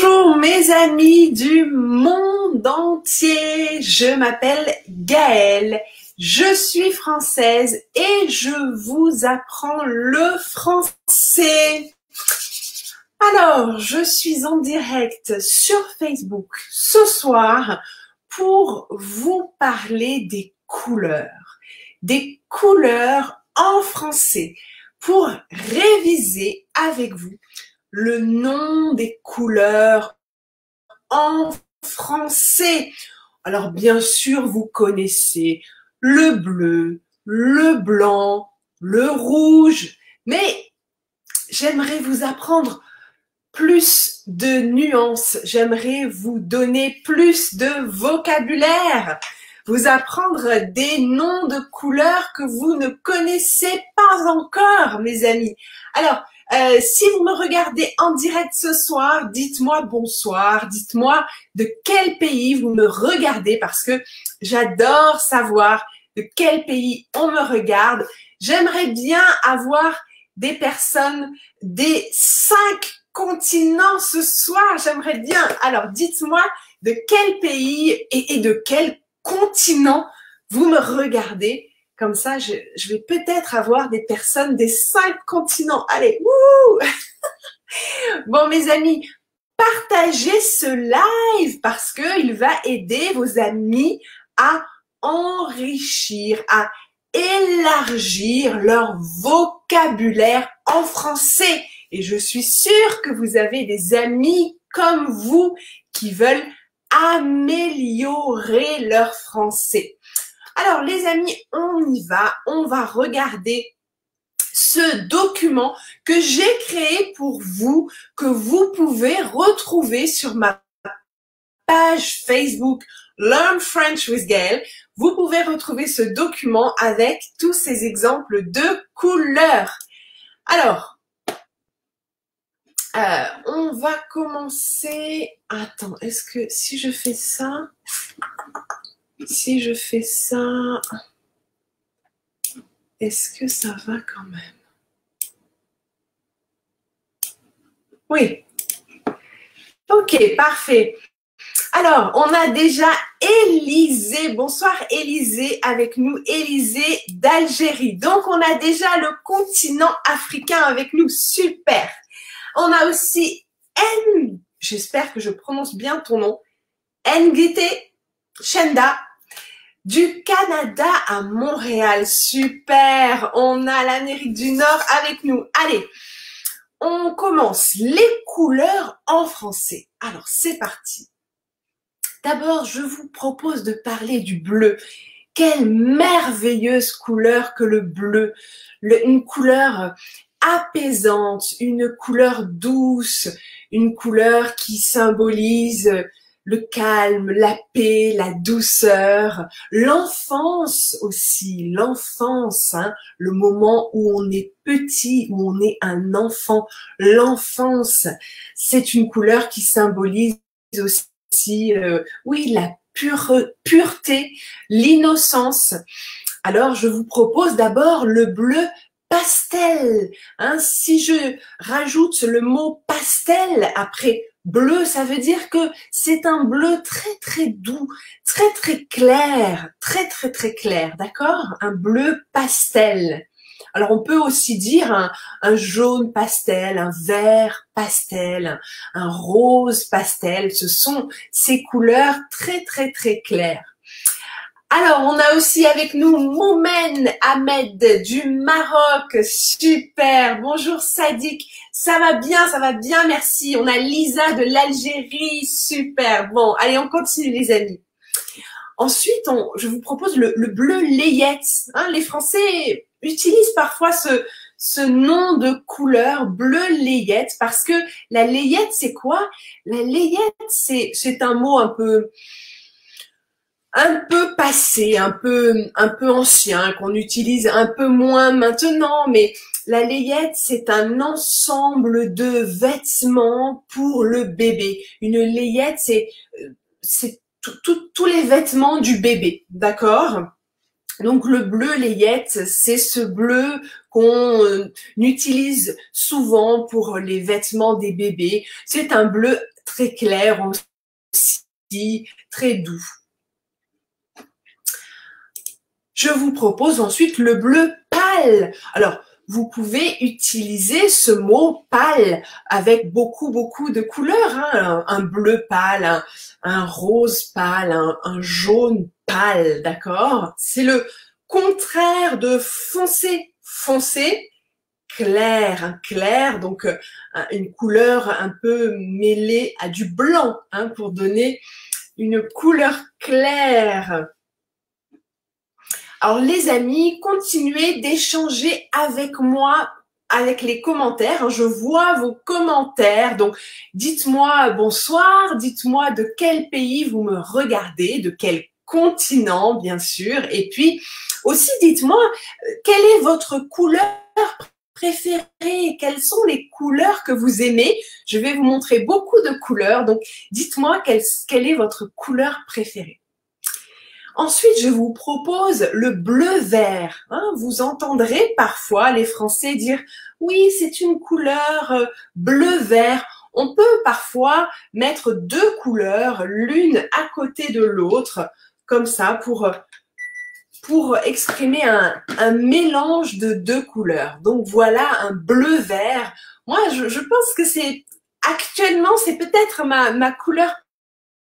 Bonjour mes amis du monde entier, je m'appelle Gaëlle, je suis française et je vous apprends le français. Alors, je suis en direct sur Facebook ce soir pour vous parler des couleurs en français, pour réviser avec vous le nom des couleurs en français. Alors bien sûr, vous connaissez le bleu, le blanc, le rouge, mais j'aimerais vous apprendre plus de nuances, j'aimerais vous donner plus de vocabulaire, vous apprendre des noms de couleurs que vous ne connaissez pas encore, mes amis. Alors, si vous me regardez en direct ce soir, dites-moi bonsoir, dites-moi de quel pays vous me regardez parce que j'adore savoir de quel pays on me regarde. J'aimerais bien avoir des personnes des 5 continents ce soir. J'aimerais bien. Alors, dites-moi de quel pays et de quel continent vous me regardez. Comme ça, je vais peut-être avoir des personnes des 5 continents. Allez, wouh! Bon, mes amis, partagez ce live parce qu'il va aider vos amis à enrichir, à élargir leur vocabulaire en français. Et je suis sûre que vous avez des amis comme vous qui veulent améliorer leur français. Alors les amis, on y va, on va regarder ce document que j'ai créé pour vous, que vous pouvez retrouver sur ma page Facebook Learn French with Gaëlle. Vous pouvez retrouver ce document avec tous ces exemples de couleurs. Alors, on va commencer. Attends, est-ce que si je fais ça... Si je fais ça, est-ce que ça va quand même? Oui. Ok, parfait. Alors, on a déjà Élisée. Bonsoir Élisée avec nous. Élisée d'Algérie. Donc, on a déjà le continent africain avec nous. Super. On a aussi j'espère que je prononce bien ton nom, Ngité Chenda. Du Canada à Montréal, super, on a l'Amérique du Nord avec nous. Allez, on commence les couleurs en français. Alors, c'est parti. D'abord, je vous propose de parler du bleu. Quelle merveilleuse couleur que le bleu, une couleur apaisante, une couleur douce, une couleur qui symbolise le calme, la paix, la douceur, l'enfance aussi, l'enfance, hein, le moment où on est petit, où on est un enfant. L'enfance, c'est une couleur qui symbolise aussi, oui, la pureté, l'innocence. Alors, je vous propose d'abord le bleu pastel. Hein, si je rajoute le mot pastel après bleu, ça veut dire que c'est un bleu très très doux, très très clair, très clair, d'accord? Un bleu pastel. Alors on peut aussi dire un jaune pastel, un vert pastel, un rose pastel. Ce sont ces couleurs très très claires. Alors, on a aussi avec nous Moumen Ahmed du Maroc. Super. Bonjour Sadik. Ça va bien, merci. On a Lisa de l'Algérie. Super. Bon, allez, on continue les amis. Ensuite, je vous propose le bleu layette. Hein, les Français utilisent parfois ce nom de couleur bleu layette parce que la layette, c'est quoi? La layette, c'est un mot un peu passé, un peu ancien, qu'on utilise un peu moins maintenant, mais la layette, c'est un ensemble de vêtements pour le bébé. Une layette, c'est tous les vêtements du bébé, d'accord? Donc le bleu layette, c'est ce bleu qu'on utilise souvent pour les vêtements des bébés. C'est un bleu très clair aussi, très doux. Je vous propose ensuite le bleu pâle. Alors, vous pouvez utiliser ce mot pâle avec beaucoup de couleurs. Hein. Un bleu pâle, un rose pâle, un jaune pâle, d'accord? C'est le contraire de foncé. Foncé, clair, un clair, donc une couleur un peu mêlée à du blanc, hein, pour donner une couleur claire. Alors les amis, continuez d'échanger avec moi, avec les commentaires. Hein. Je vois vos commentaires, donc dites-moi bonsoir, dites-moi de quel pays vous me regardez, de quel continent bien sûr, et puis aussi dites-moi quelle est votre couleur préférée, quelles sont les couleurs que vous aimez. Je vais vous montrer beaucoup de couleurs, donc dites-moi quelle est votre couleur préférée. Ensuite, je vous propose le bleu-vert. Hein, vous entendrez parfois les Français dire « Oui, c'est une couleur bleu-vert ». On peut parfois mettre deux couleurs, l'une à côté de l'autre, comme ça, pour exprimer un mélange de deux couleurs. Donc voilà, un bleu-vert. Moi, je pense que actuellement, c'est peut-être ma couleur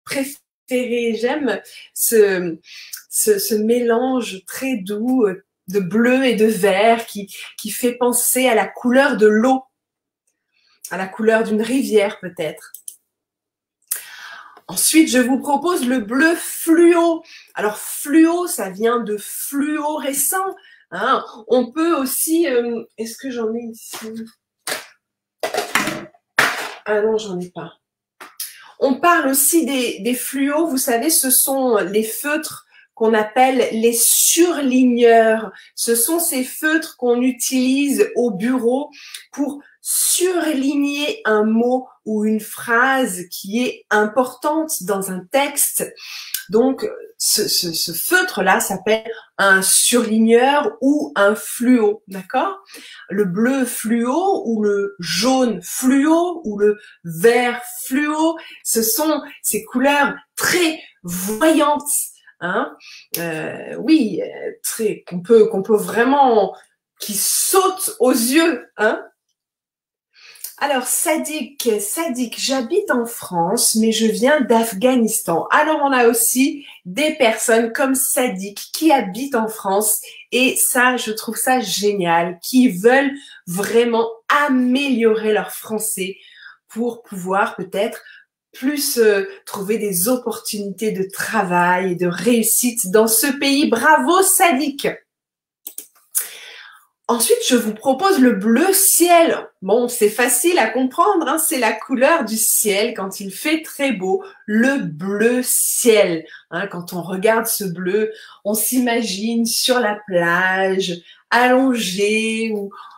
préférée. J'aime ce mélange très doux de bleu et de vert qui fait penser à la couleur de l'eau, à la couleur d'une rivière peut-être. Ensuite, je vous propose le bleu fluo. Alors, fluo, ça vient de fluorescent. Hein. On peut aussi... est-ce que j'en ai ici? Ah non, j'en ai pas. On parle aussi des fluos, vous savez, ce sont les feutres qu'on appelle les surligneurs. Ce sont ces feutres qu'on utilise au bureau pour surligner un mot ou une phrase qui est importante dans un texte. Donc, ce feutre-là s'appelle un surligneur ou un fluo, d'accord? Le bleu fluo ou le jaune fluo ou le vert fluo, ce sont ces couleurs très voyantes, hein? Oui, qu'on peut vraiment, qui sautent aux yeux, hein? Alors, Sadik, j'habite en France, mais je viens d'Afghanistan. Alors, on a aussi des personnes comme Sadik qui habitent en France et ça, je trouve ça génial, qui veulent vraiment améliorer leur français pour pouvoir peut-être plus trouver des opportunités de travail et de réussite dans ce pays. Bravo, Sadik! Ensuite, je vous propose le bleu ciel. Bon, c'est facile à comprendre, hein, c'est la couleur du ciel quand il fait très beau, le bleu ciel. Hein, quand on regarde ce bleu, on s'imagine sur la plage, allongé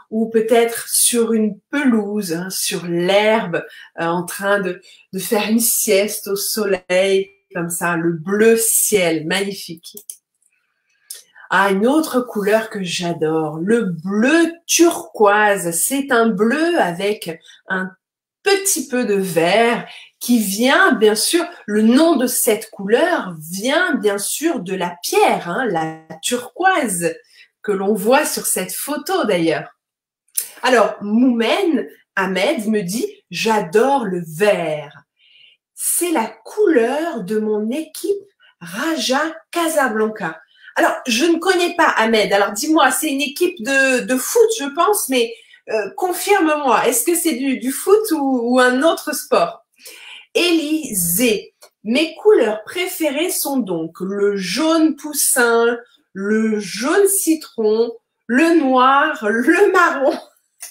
ou peut-être sur une pelouse, hein, sur l'herbe, en train de faire une sieste au soleil, comme ça, le bleu ciel, magnifique. Ah, une autre couleur que j'adore, le bleu turquoise. C'est un bleu avec un petit peu de vert qui vient, bien sûr, le nom de cette couleur vient bien sûr de la pierre, hein, la turquoise, que l'on voit sur cette photo d'ailleurs. Alors, Moumen Ahmed me dit « J'adore le vert. C'est la couleur de mon équipe Raja Casablanca. » Alors, je ne connais pas Ahmed. Alors, dis-moi, c'est une équipe de foot, je pense, mais confirme-moi. Est-ce que c'est du foot ou un autre sport? Élisée, mes couleurs préférées sont donc le jaune poussin, le jaune citron, le noir, le marron,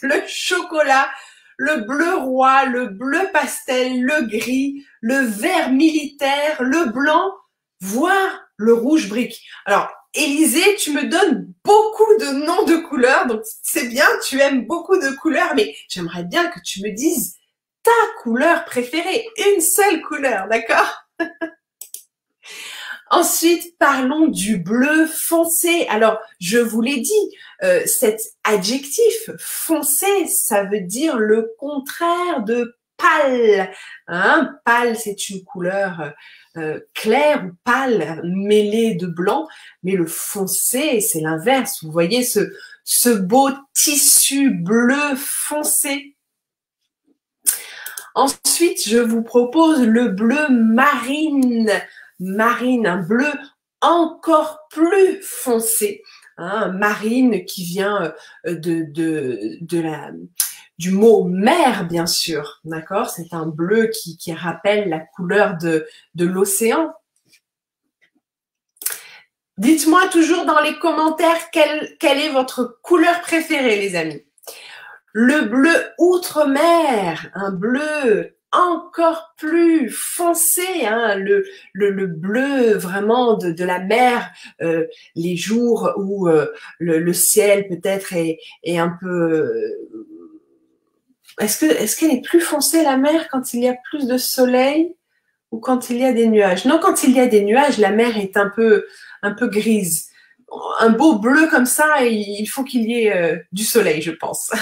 le chocolat, le bleu roi, le bleu pastel, le gris, le vert militaire, le blanc, voire le rouge brique. Alors, Élisée, tu me donnes beaucoup de noms de couleurs, donc c'est bien, tu aimes beaucoup de couleurs, mais j'aimerais bien que tu me dises ta couleur préférée, une seule couleur, d'accord? Ensuite, parlons du bleu foncé. Alors, je vous l'ai dit, cet adjectif foncé, ça veut dire le contraire de pâle. Hein, pâle, c'est une couleur claire ou pâle, mêlée de blanc. Mais le foncé, c'est l'inverse. Vous voyez ce beau tissu bleu foncé. Ensuite, je vous propose le bleu marine. Marine, un bleu encore plus foncé. Hein, marine qui vient du mot mer, bien sûr. D'accord? C'est un bleu qui rappelle la couleur de l'océan. Dites-moi toujours dans les commentaires quelle est votre couleur préférée, les amis. Le bleu outre-mer, un bleu encore plus foncé, hein, le bleu vraiment de la mer, les jours où le ciel peut-être est un peu... Est-ce qu'elle est plus foncée, la mer, quand il y a plus de soleil ou quand il y a des nuages? Non, quand il y a des nuages, la mer est un peu grise. Un beau bleu comme ça, il faut qu'il y ait du soleil, je pense.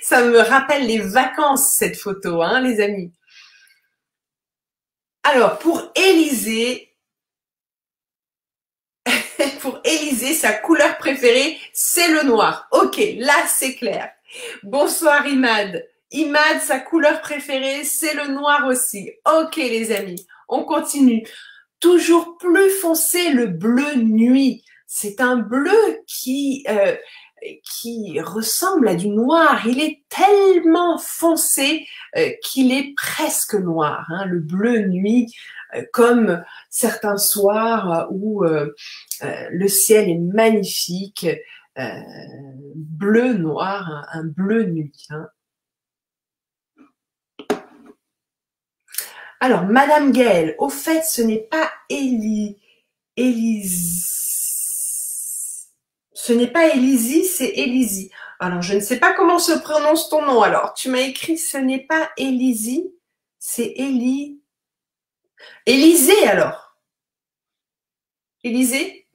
Ça me rappelle les vacances, cette photo, hein, les amis. Alors, pour Élisée, sa couleur préférée, c'est le noir. Ok, là, c'est clair. Bonsoir, Imad. Imad, sa couleur préférée, c'est le noir aussi. Ok, les amis, on continue. Toujours plus foncé, le bleu nuit. C'est un bleu qui ressemble à du noir. Il est tellement foncé qu'il est presque noir. Hein. Le bleu nuit, comme certains soirs où le ciel est magnifique, bleu noir, un bleu nuit. Hein. Alors, Madame Gaëlle, au fait, ce n'est pas ce n'est pas Élisie, c'est Élisie. Alors, je ne sais pas comment se prononce ton nom. Alors, tu m'as écrit, ce n'est pas Élisie, c'est Élisée, alors. Élisée.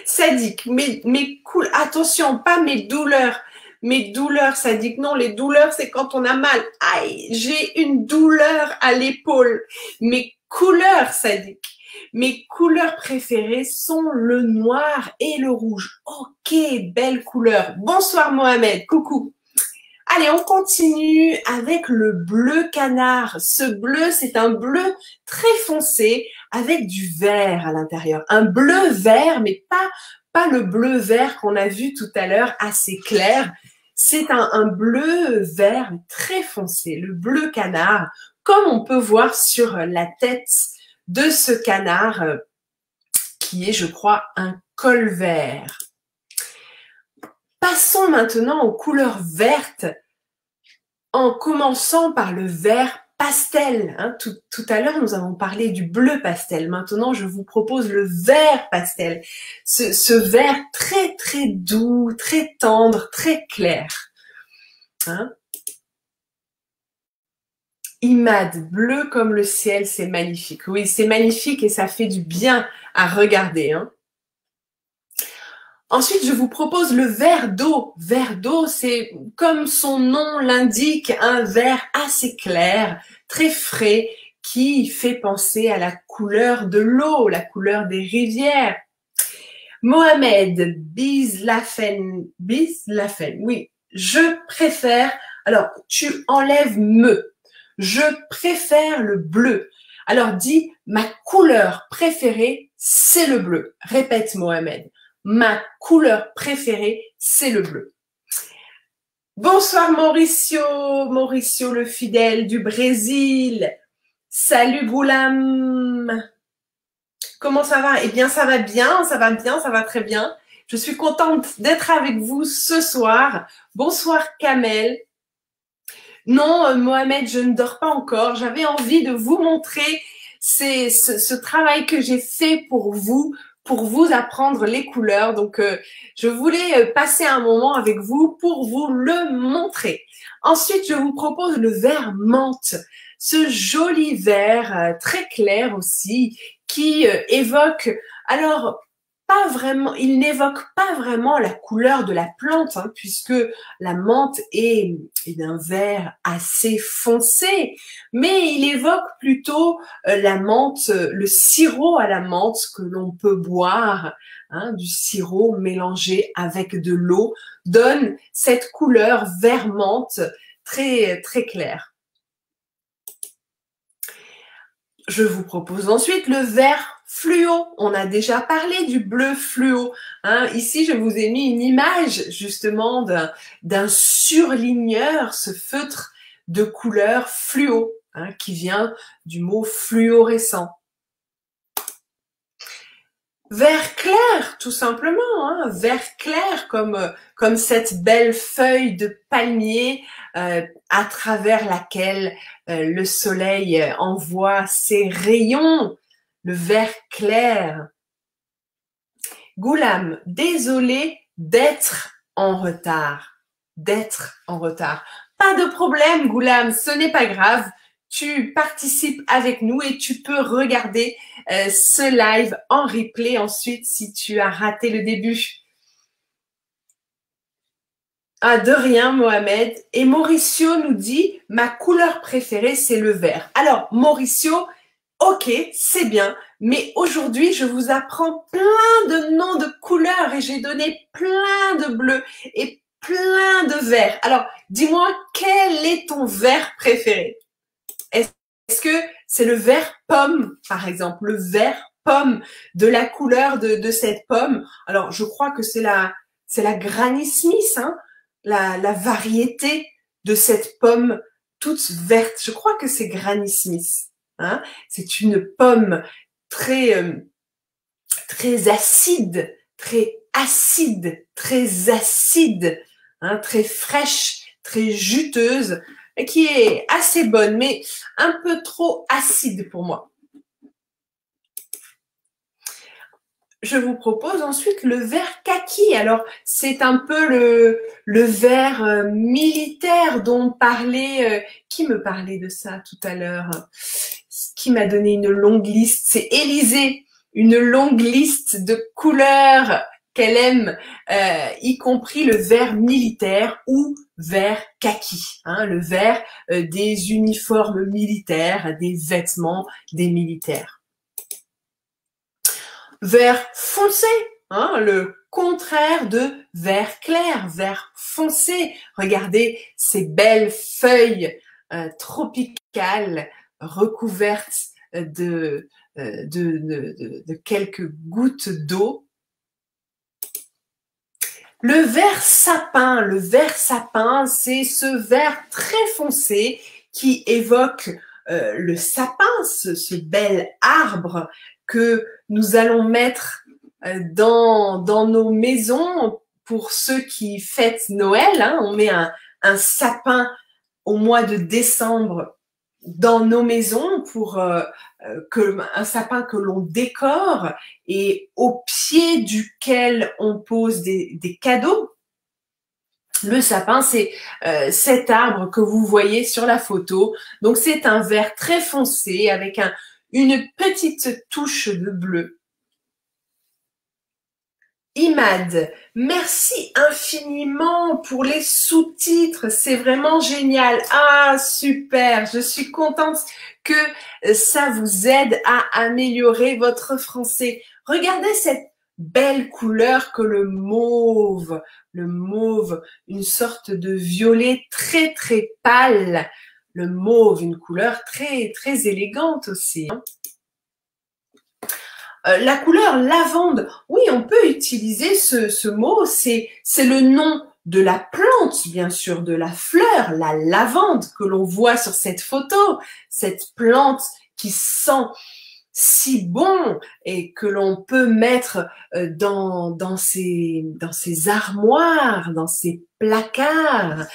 Sadique, mais cool. Attention, pas mes douleurs. Mes douleurs, Sadique. Non, les douleurs, c'est quand on a mal. Aïe, j'ai une douleur à l'épaule. Mes couleurs, Sadique. Mes couleurs préférées sont le noir et le rouge. Ok, belle couleur. Bonsoir Mohamed, coucou. Allez, on continue avec le bleu canard. Ce bleu, c'est un bleu très foncé avec du vert à l'intérieur. Un bleu vert, mais pas le bleu vert qu'on a vu tout à l'heure, assez clair. C'est un bleu vert très foncé, le bleu canard, comme on peut voir sur la tête de ce canard qui est, je crois, un col vert. Passons maintenant aux couleurs vertes en commençant par le vert pastel. Hein. Tout à l'heure, nous avons parlé du bleu pastel. Maintenant, je vous propose le vert pastel. Ce vert très, très doux, très tendre, très clair. Hein. Imad, bleu comme le ciel, c'est magnifique. Oui, c'est magnifique et ça fait du bien à regarder. Hein. Ensuite, je vous propose le vert d'eau. Vert d'eau, c'est comme son nom l'indique, un vert assez clair, très frais, qui fait penser à la couleur de l'eau, la couleur des rivières. Mohamed Bizlafen, oui, je préfère, alors tu enlèves me, je préfère le bleu. Alors dis, ma couleur préférée, c'est le bleu. Répète Mohamed. Ma couleur préférée, c'est le bleu. Bonsoir Mauricio le fidèle du Brésil. Salut Goulam. Comment ça va? Eh bien, ça va bien, ça va très bien. Je suis contente d'être avec vous ce soir. Bonsoir Kamel. Non, Mohamed, je ne dors pas encore. J'avais envie de vous montrer ce travail que j'ai fait pour vous apprendre les couleurs. Donc, je voulais passer un moment avec vous pour vous le montrer. Ensuite, je vous propose le vert menthe. Ce joli vert très clair aussi qui évoque, alors, pas vraiment, il n'évoque pas vraiment la couleur de la plante, hein, puisque la menthe est d'un vert assez foncé, mais il évoque plutôt la menthe, le sirop à la menthe que l'on peut boire, hein, du sirop mélangé avec de l'eau, donne cette couleur vert menthe très, très claire. Je vous propose ensuite le vert fluo. On a déjà parlé du bleu fluo. Hein. Ici, je vous ai mis une image justement d'un surligneur, ce feutre de couleur fluo, hein, qui vient du mot fluorescent. Vert clair, tout simplement, hein, vert clair comme cette belle feuille de palmier à travers laquelle le soleil envoie ses rayons, le vert clair. Goulam, désolé d'être en retard, Pas de problème, Goulam, ce n'est pas grave. Tu participes avec nous et tu peux regarder ce live en replay ensuite si tu as raté le début. Ah, de rien, Mohamed. Et Mauricio nous dit, ma couleur préférée, c'est le vert. Alors, Mauricio, ok, c'est bien, mais aujourd'hui, je vous apprends plein de noms de couleurs et j'ai donné plein de bleus et plein de verts. Alors, dis-moi, quel est ton vert préféré? Est-ce que c'est le vert pomme, par exemple, le vert pomme, de la couleur de cette pomme? Alors, je crois que c'est la Granny Smith, hein, la variété de cette pomme toute verte. Je crois que c'est Granny Smith. Hein. C'est une pomme très acide, hein, très fraîche, très juteuse, et qui est assez bonne, mais un peu trop acide pour moi. Je vous propose ensuite le vert kaki. Alors, c'est un peu le vert militaire dont parlait, qui me parlait de ça tout à l'heure? Qui m'a donné une longue liste? C'est Élisée, une longue liste de couleurs qu'elle aime, y compris le vert militaire ou vert kaki, hein, le vert des uniformes militaires, des vêtements des militaires. Vert foncé, hein, le contraire de vert clair, vert foncé. Regardez ces belles feuilles tropicales recouvertes de quelques gouttes d'eau. Le vert sapin, c'est ce vert très foncé qui évoque le sapin, ce bel arbre que nous allons mettre dans nos maisons pour ceux qui fêtent Noël. Hein. On met un sapin au mois de décembre dans nos maisons pour un sapin que l'on décore et au pied duquel on pose des cadeaux. Le sapin, c'est cet arbre que vous voyez sur la photo. Donc, c'est un vert très foncé avec une petite touche de bleu. Imad, merci infiniment pour les sous-titres, c'est vraiment génial. Ah, super, je suis contente que ça vous aide à améliorer votre français. Regardez cette belle couleur que le mauve, une sorte de violet très très pâle. Le mauve, une couleur très très élégante aussi. La couleur lavande, oui, on peut utiliser ce mot, c'est le nom de la plante, bien sûr, de la fleur, la lavande que l'on voit sur cette photo, cette plante qui sent si bon et que l'on peut mettre dans ses armoires, dans ses placards,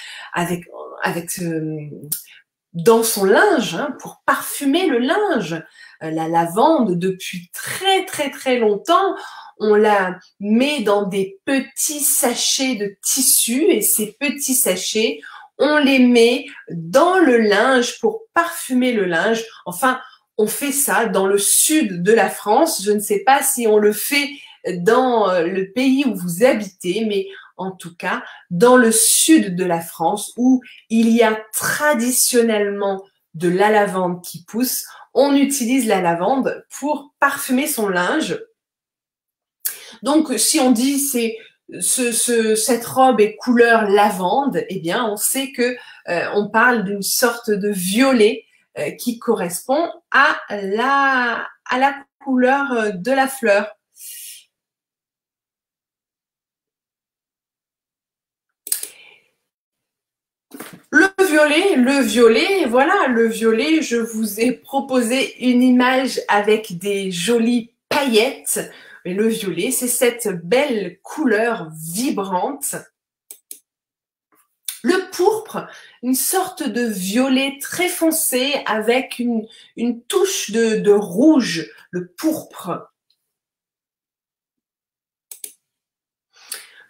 dans son linge, hein, pour parfumer le linge. La lavande, depuis très très très longtemps, on la met dans des petits sachets de tissu et ces petits sachets, on les met dans le linge pour parfumer le linge. Enfin, on fait ça dans le sud de la France. Je ne sais pas si on le fait dans le pays où vous habitez, mais en tout cas dans le sud de la France où il y a traditionnellement de la lavande qui pousse. On utilise la lavande pour parfumer son linge. Donc, si on dit cette robe est couleur lavande, eh bien, on sait que on parle d'une sorte de violet qui correspond à la couleur de la fleur. Le violet, voilà, le violet, je vous ai proposé une image avec des jolies paillettes. Mais le violet, c'est cette belle couleur vibrante. Le pourpre, une sorte de violet très foncé avec une touche de rouge, le pourpre.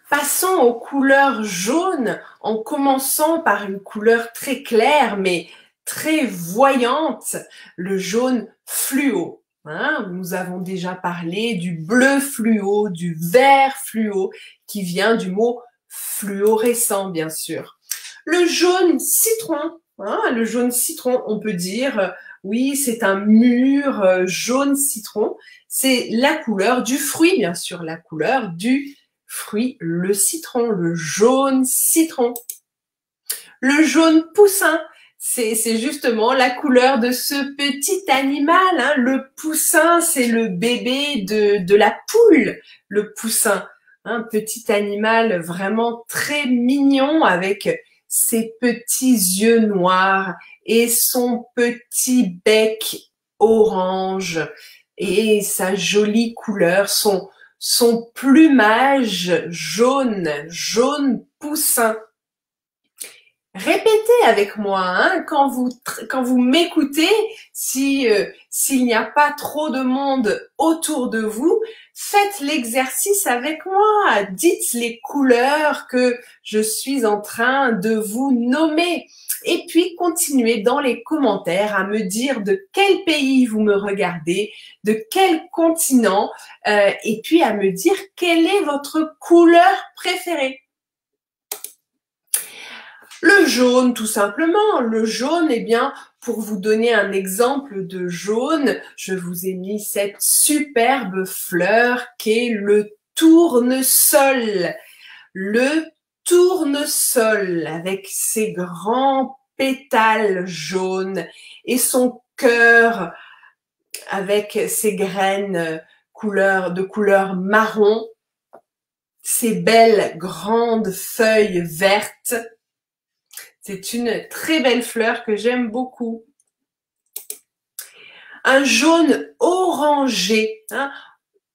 Passons aux couleurs jaunes en commençant par une couleur très claire mais très voyante, le jaune fluo. Nous avons déjà parlé du bleu fluo, du vert fluo qui vient du mot fluorescent bien sûr. Le jaune citron, le jaune citron, on peut dire, oui, c'est un mûr jaune citron. C'est la couleur du fruit, bien sûr, la couleur du fruit, le citron, le jaune citron. Le jaune poussin, c'est justement la couleur de ce petit animal. Le poussin, c'est le bébé de la poule, le poussin. Un petit animal vraiment très mignon avec ses petits yeux noirs et son petit bec orange et sa jolie couleur, son plumage jaune, jaune poussin. Répétez avec moi quand vous m'écoutez, s'il n'y a pas trop de monde autour de vous, faites l'exercice avec moi. Dites les couleurs que je suis en train de vous nommer. Et puis, continuez dans les commentaires à me dire de quel pays vous me regardez, de quel continent, et puis à me dire quelle est votre couleur préférée. Le jaune, tout simplement. Le jaune, eh bien, pour vous donner un exemple de jaune, je vous ai mis cette superbe fleur qu'est le tournesol. Le tournesol avec ses grands pétales jaunes et son cœur avec ses graines de couleur marron, ses belles grandes feuilles vertes. C'est une très belle fleur que j'aime beaucoup. Un jaune orangé.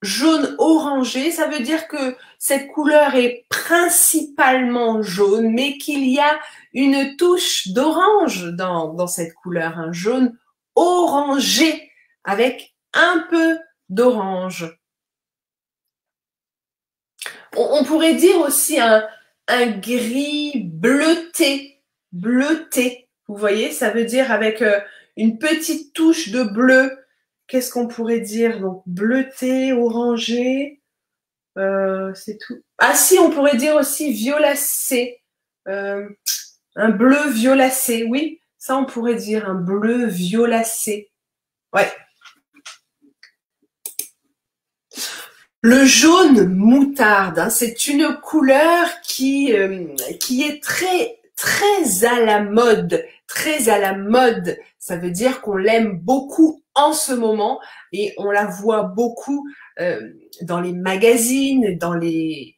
Jaune orangé, ça veut dire que cette couleur est principalement jaune, mais qu'il y a une touche d'orange dans cette couleur. Un jaune orangé avec un peu d'orange. On pourrait dire aussi un gris bleuté. Bleuté, vous voyez, ça veut dire avec une petite touche de bleu. Qu'est-ce qu'on pourrait dire? Donc bleuté, orangé, c'est tout. Ah si, on pourrait dire aussi violacé, un bleu violacé, oui, ça on pourrait dire un bleu violacé. Ouais. Le jaune moutarde, c'est une couleur qui est très à la mode, très à la mode. Ça veut dire qu'on l'aime beaucoup en ce moment et on la voit beaucoup dans les magazines, dans les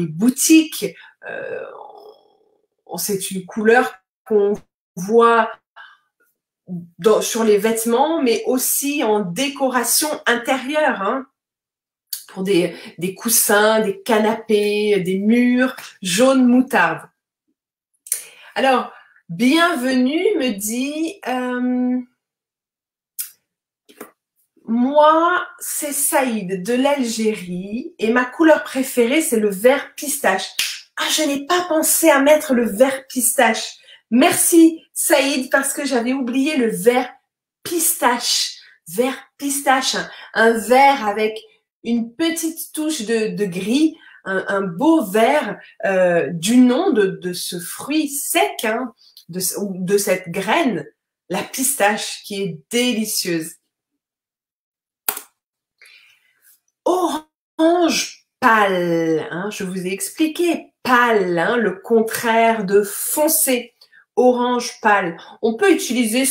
boutiques. C'est une couleur qu'on voit sur les vêtements, mais aussi en décoration intérieure. Pour des coussins, des canapés, des murs jaune moutarde. Alors, bienvenue me dit, moi, c'est Saïd de l'Algérie et ma couleur préférée, c'est le vert pistache. Ah, je n'ai pas pensé à mettre le vert pistache. Merci Saïd parce que j'avais oublié le vert pistache. Vert pistache, un vert avec une petite touche de gris, un beau vert du nom de ce fruit sec, hein, de cette graine, la pistache, qui est délicieuse. Orange pâle, hein, je vous ai expliqué, pâle, hein, le contraire de foncé, orange pâle. On peut utiliser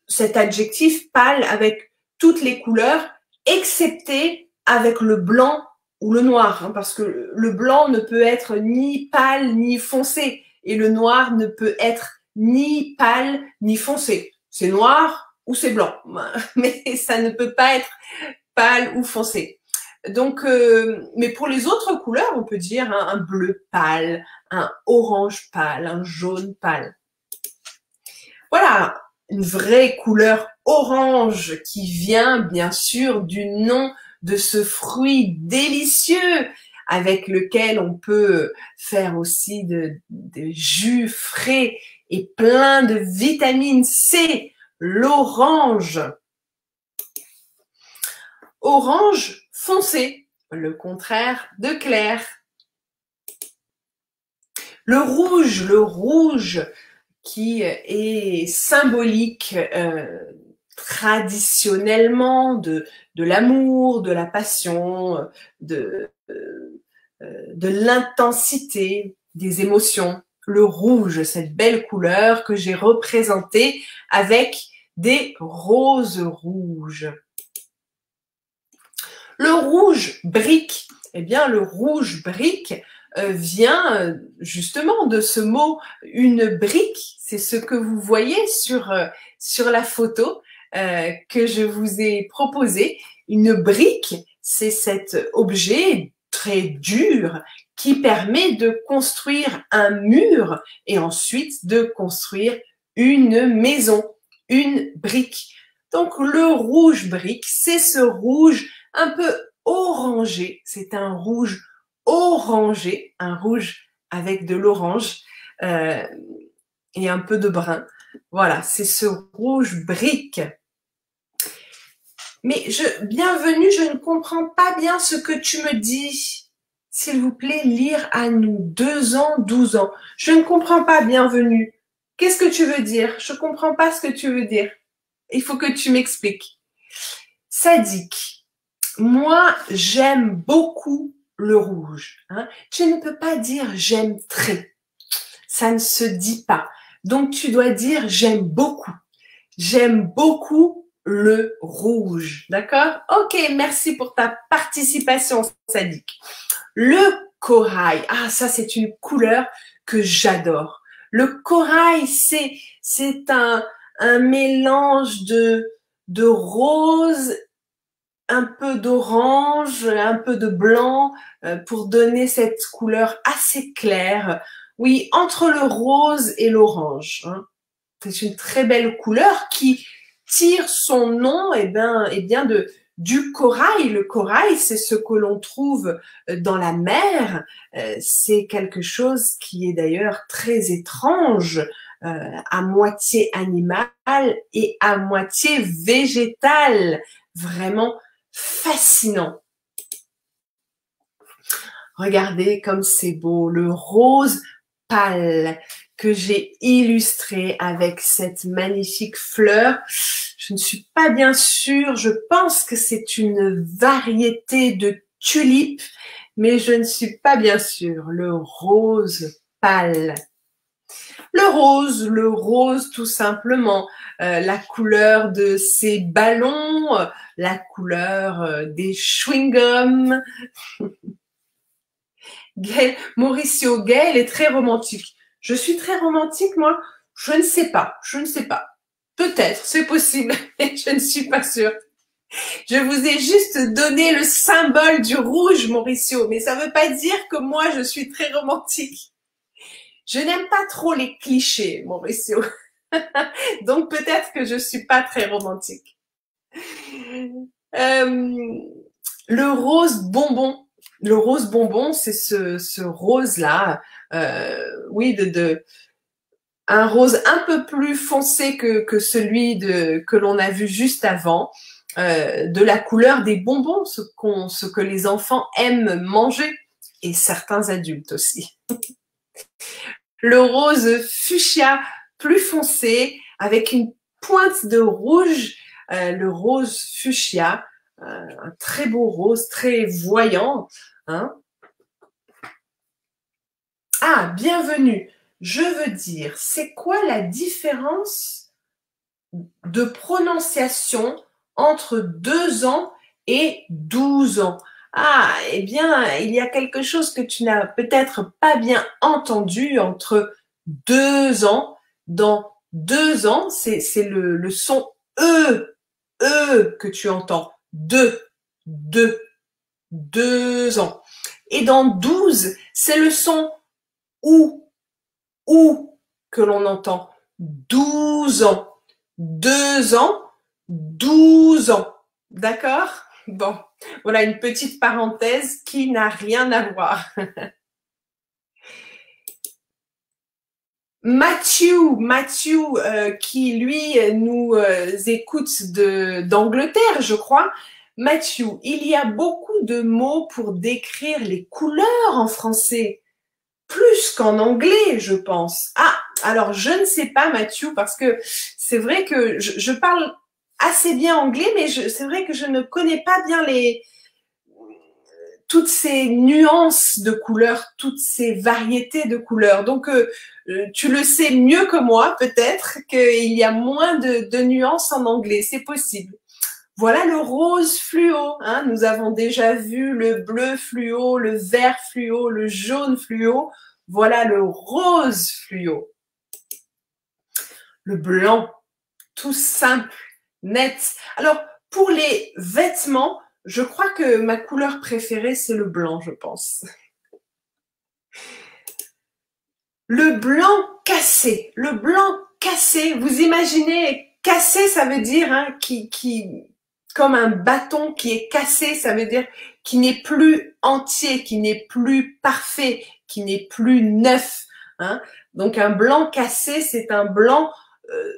cet adjectif pâle avec toutes les couleurs, excepté avec le blanc ou le noir, hein, parce que le blanc ne peut être ni pâle ni foncé, et le noir ne peut être ni pâle ni foncé. C'est noir ou c'est blanc, mais ça ne peut pas être pâle ou foncé. Donc, mais pour les autres couleurs, on peut dire hein, un bleu pâle, un orange pâle, un jaune pâle. Voilà, une vraie couleur orange qui vient bien sûr du nom de ce fruit délicieux avec lequel on peut faire aussi des jus frais et plein de vitamine C, l'orange. Orange foncé, le contraire de clair. Le rouge qui est symbolique traditionnellement de l'amour, de la passion, de l'intensité des émotions. Le rouge, cette belle couleur que j'ai représentée avec des roses rouges. Le rouge brique, eh bien le rouge brique vient justement de ce mot une brique. C'est ce que vous voyez sur la photo que je vous ai proposée. Une brique, c'est cet objet très dur qui permet de construire un mur et ensuite de construire une maison, une brique. Donc le rouge brique, c'est ce rouge un peu orangé, c'est un rouge orangé, un rouge avec de l'orange et un peu de brun. Voilà, c'est ce rouge brique. Mais bienvenue, je ne comprends pas bien ce que tu me dis. S'il vous plaît, lire à nous. 2 ans, 12 ans. Je ne comprends pas, bienvenue. Qu'est-ce que tu veux dire? Je ne comprends pas ce que tu veux dire. Il faut que tu m'expliques. Sadique. Moi, j'aime beaucoup le rouge. Hein. Tu ne peux pas dire j'aime très. Ça ne se dit pas. Donc, tu dois dire j'aime beaucoup. J'aime beaucoup le rouge. D'accord? Ok, merci pour ta participation, Sadique. Le corail. Ah, ça, c'est une couleur que j'adore. Le corail, c'est un mélange de rose, un peu d'orange, un peu de blanc pour donner cette couleur assez claire. Oui, entre le rose et l'orange. Hein. C'est une très belle couleur qui tire son nom bien du corail. Le corail, c'est ce que l'on trouve dans la mer. C'est quelque chose qui est d'ailleurs très étrange, à moitié animal et à moitié végétal. Vraiment fascinant. Regardez comme c'est beau, le rose pâle que j'ai illustré avec cette magnifique fleur. Je ne suis pas bien sûre, je pense que c'est une variété de tulipe, mais je ne suis pas bien sûre. Le rose pâle. Le rose tout simplement, la couleur de ces ballons, la couleur des chewing-gums. Mauricio Gaël est très romantique. Je suis très romantique, moi? Je ne sais pas, Peut-être, c'est possible, mais je ne suis pas sûre. Je vous ai juste donné le symbole du rouge, Mauricio, mais ça ne veut pas dire que moi, je suis très romantique. Je n'aime pas trop les clichés, Mauricio. Donc, peut-être que je ne suis pas très romantique. Le rose bonbon. Le rose bonbon, c'est ce rose-là, oui, un rose un peu plus foncé que celui que l'on a vu juste avant. de la couleur des bonbons, ce que les enfants aiment manger, et certains adultes aussi. Le rose fuchsia plus foncé, avec une pointe de rouge, le rose fuchsia, un très beau rose, très voyant. Hein. Ah, bienvenue. Je veux dire, c'est quoi la différence de prononciation entre 2 ans et 12 ans? Ah, eh bien, il y a quelque chose que tu n'as peut-être pas bien entendu entre 2 ans. Dans 2 ans, c'est le son que tu entends. 2 ans. Et dans 12, c'est le son ou que l'on entend. 12 ans. 2 ans, 12 ans. D'accord? Bon, voilà une petite parenthèse qui n'a rien à voir. Matthew, qui lui nous écoute d'Angleterre, je crois. Matthew, il y a beaucoup de mots pour décrire les couleurs en français, plus qu'en anglais, je pense. Ah, alors je ne sais pas, Matthew, parce que c'est vrai que je parle assez bien anglais, mais c'est vrai que je ne connais pas bien toutes ces nuances de couleurs, toutes ces variétés de couleurs. Donc, tu le sais mieux que moi, peut-être, qu'il y a moins de nuances en anglais. C'est possible. Voilà le rose fluo. Hein. Nous avons déjà vu le bleu fluo, le vert fluo, le jaune fluo. Voilà le rose fluo. Le blanc, tout simple, net. Alors, pour les vêtements, je crois que ma couleur préférée, c'est le blanc, je pense. Le blanc cassé. Le blanc cassé, vous imaginez, cassé, ça veut dire comme un bâton qui est cassé, ça veut dire qui n'est plus entier, qui n'est plus parfait, qui n'est plus neuf. Hein. Donc un blanc cassé, c'est un blanc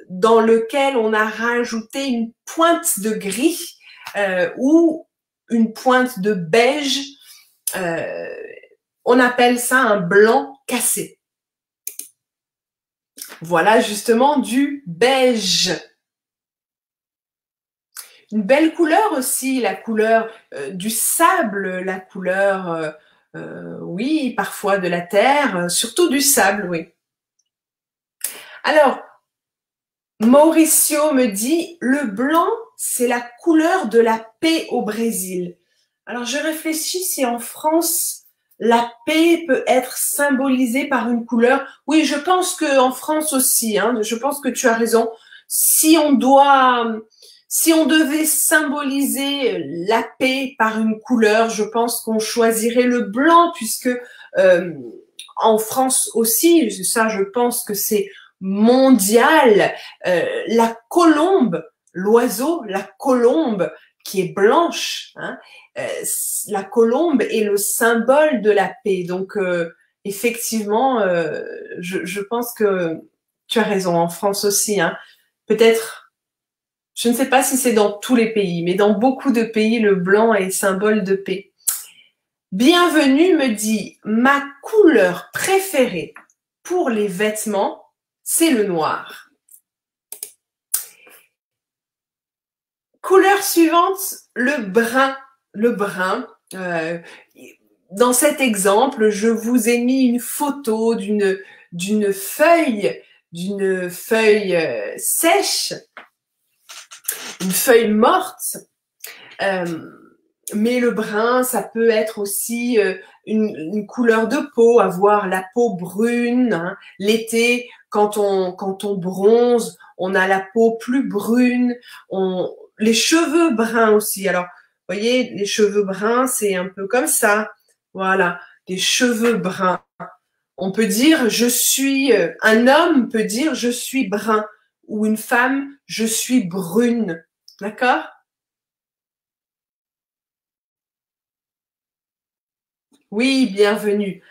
dans lequel on a rajouté une pointe de gris ou une pointe de beige. On appelle ça un blanc cassé. Voilà justement du beige. Une belle couleur aussi, la couleur du sable, la couleur, oui, parfois de la terre, surtout du sable, oui. Alors, Mauricio me dit, le blanc, c'est la couleur de la paix au Brésil. Alors, je réfléchis si en France, la paix peut être symbolisée par une couleur. Oui, je pense qu'en France aussi, hein, je pense que tu as raison. Si on devait symboliser la paix par une couleur, je pense qu'on choisirait le blanc, puisque en France aussi, ça, je pense que c'est mondial. La colombe, l'oiseau, la colombe qui est blanche, hein, la colombe est le symbole de la paix. Donc, effectivement, je pense que tu as raison, en France aussi. Hein. Peut-être, je ne sais pas si c'est dans tous les pays, mais dans beaucoup de pays, le blanc est symbole de paix. Bienvenue me dit, ma couleur préférée pour les vêtements, c'est le noir. Couleur suivante, le brun. Le brun. Dans cet exemple, je vous ai mis une photo d'une feuille sèche, une feuille morte. Mais le brun, ça peut être aussi une couleur de peau, avoir la peau brune. Hein. L'été, quand on bronze, on a la peau plus brune. Les cheveux bruns aussi. Alors, vous voyez, les cheveux bruns, c'est un peu comme ça. Voilà, des cheveux bruns. On peut dire, un homme peut dire, je suis brun. Ou une femme, je suis brune. D'accord ? Oui, bienvenue.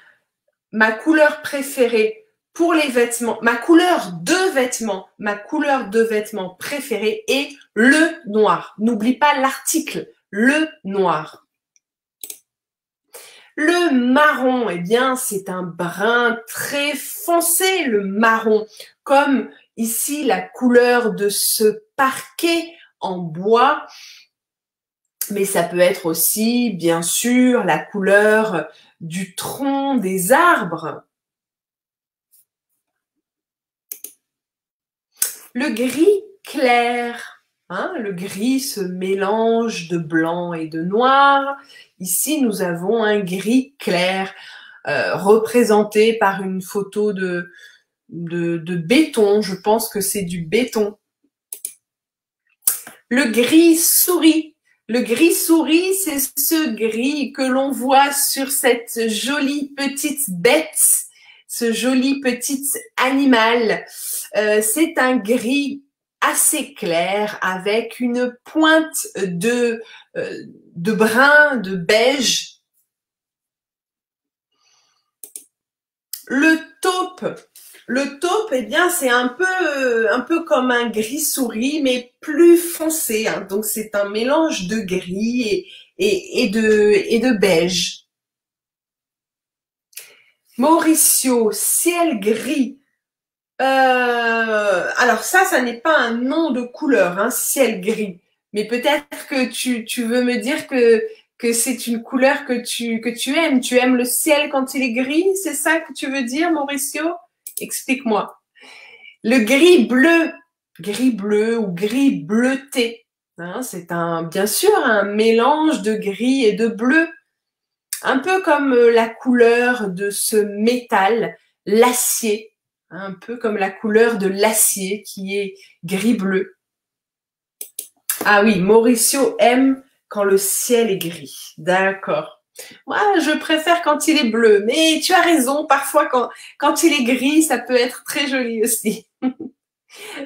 Ma couleur préférée pour les vêtements, ma couleur de vêtements préférée est le noir. N'oublie pas l'article, le noir. Le marron, eh bien, c'est un brun très foncé, le marron, comme ici la couleur de ce parquet en bois, mais ça peut être aussi, bien sûr, la couleur du tronc des arbres. Le gris clair, hein, le gris se mélange de blanc et de noir. Ici, nous avons un gris clair représenté par une photo de béton. Je pense que c'est du béton. Le gris souris. Le gris souris, c'est ce gris que l'on voit sur cette jolie petite bête, ce joli petit animal. C'est un gris assez clair avec une pointe de brun, de beige. Le taupe, eh bien, c'est un peu comme un gris souris, mais plus foncé. Hein. Donc, c'est un mélange de gris et de beige. Mauricio, ciel gris. Alors ça n'est pas un nom de couleur, hein, ciel gris. Mais peut-être que tu veux me dire que c'est une couleur que tu aimes. Tu aimes le ciel quand il est gris, c'est ça que tu veux dire, Mauricio? Explique-moi. Le gris bleu ou gris bleuté, hein, c'est bien sûr un mélange de gris et de bleu, un peu comme la couleur de ce métal, l'acier, hein, un peu comme la couleur de l'acier qui est gris bleu. Ah oui, Mauricio aime quand le ciel est gris. D'accord. Moi, je préfère quand il est bleu, mais tu as raison, parfois quand il est gris, ça peut être très joli aussi.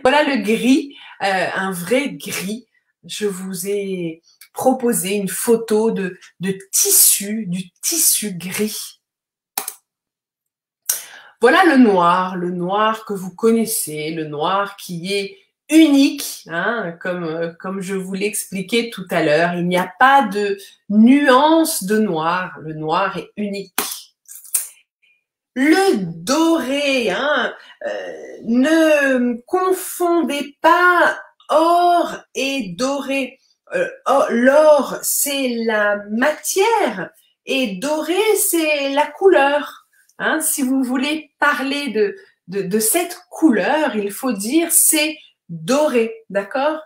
Voilà le gris, un vrai gris. Je vous ai proposé une photo de tissu, du tissu gris. Voilà le noir que vous connaissez, le noir qui est unique, hein, comme je vous l'expliquais tout à l'heure. Il n'y a pas de nuance de noir. Le noir est unique. Le doré, hein, ne confondez pas or et doré. L'or, c'est la matière et doré, c'est la couleur. Hein. Si vous voulez parler de cette couleur, il faut dire c'est doré, d'accord?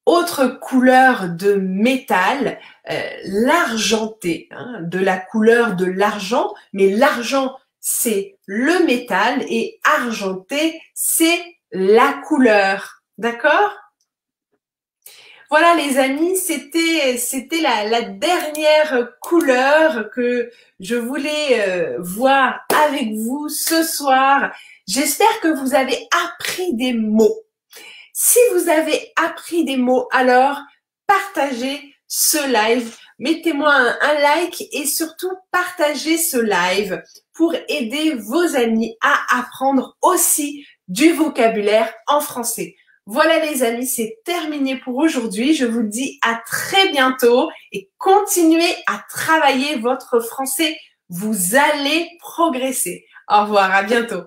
Autre couleur de métal, l'argenté, hein, de la couleur de l'argent, mais l'argent c'est le métal et argenté c'est la couleur, d'accord? Voilà les amis, c'était la dernière couleur que je voulais voir avec vous ce soir. J'espère que vous avez appris des mots. Si vous avez appris des mots, alors partagez ce live. Mettez-moi un like et surtout partagez ce live pour aider vos amis à apprendre aussi du vocabulaire en français. Voilà les amis, c'est terminé pour aujourd'hui. Je vous dis à très bientôt et continuez à travailler votre français. Vous allez progresser. Au revoir, à bientôt.